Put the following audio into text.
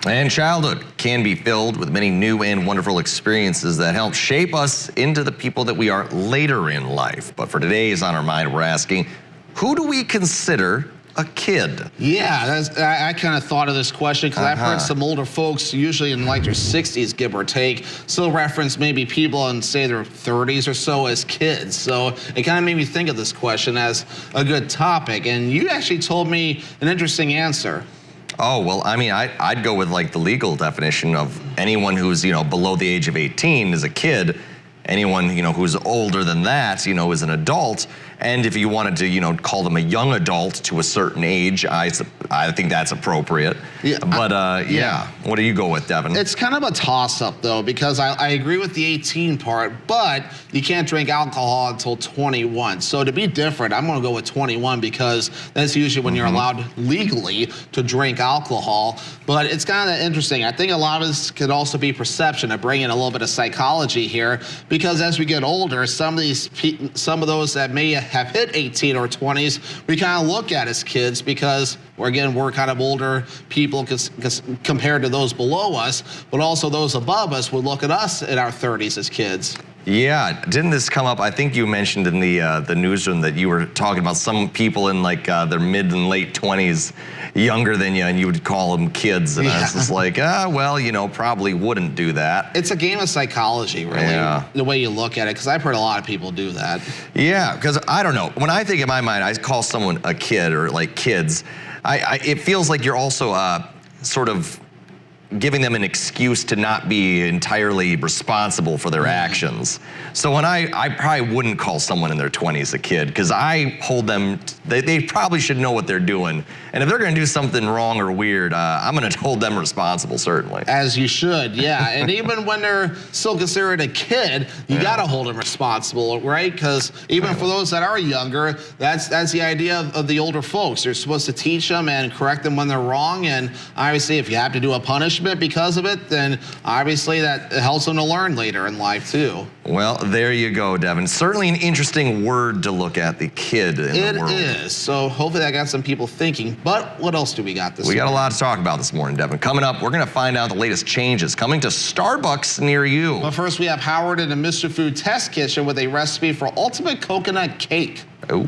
And childhood can be filled with many new and wonderful experiences that help shape us into the people that we are later in life. But for today's On Our Mind, we're asking, who do we consider a kid? Yeah, I kind of thought of this question because I've heard some older folks, usually in like their 60s, give or take, still reference maybe people in, say, their 30s or so as kids. So it kind of made me think of this question as a good topic. And you actually told me an interesting answer. Oh, well, I mean, I'd go with like the legal definition of anyone who's, below the age of 18 is a kid. Anyone, who's older than that, is an adult. And if you wanted to, call them a young adult to a certain age, I think that's appropriate. Yeah, but yeah. What do you go with, Devin? It's kind of a toss-up, though, because I agree with the 18 part, but you can't drink alcohol until 21. So to be different, I'm going to go with 21 because that's usually when you're allowed legally to drink alcohol. But it's kind of interesting. I think a lot of this could also be perception. I bring in a little bit of psychology here because as we get older, some of those that may have hit 18 or 20s, we kind of look at as kids because we're kind of older people compared to those below us, but also those above us would look at us in our 30s as kids. Yeah, didn't this come up? I think you mentioned in the newsroom that you were talking about some people in like their mid and late 20s, younger than you, and you would call them kids. And I was just like, well, probably wouldn't do that. It's a game of psychology, really, the way you look at it, because I've heard a lot of people do that. Yeah, because I don't know. When I think in my mind, I call someone a kid or like kids, it feels like you're also sort of giving them an excuse to not be entirely responsible for their actions. So when I probably wouldn't call someone in their 20s a kid, because I hold them, they probably should know what they're doing. And if they're gonna do something wrong or weird, I'm gonna hold them responsible, certainly. As you should, yeah. And even when they're still considered a kid, you gotta hold them responsible, right? Because even for those that are younger, that's the idea of the older folks. You're supposed to teach them and correct them when they're wrong. And obviously, if you have to do a punishment because of it, then obviously that helps them to learn later in life too. Well, there you go, Devin. Certainly an interesting word to look at, the kid in the world. It is. So hopefully that got some people thinking. But what else do we got this morning? We got a lot to talk about this morning, Devin. Coming up, we're going to find out the latest changes coming to Starbucks near you. But first, we have Howard in the Mr. Food Test Kitchen with a recipe for ultimate coconut cake. Oh.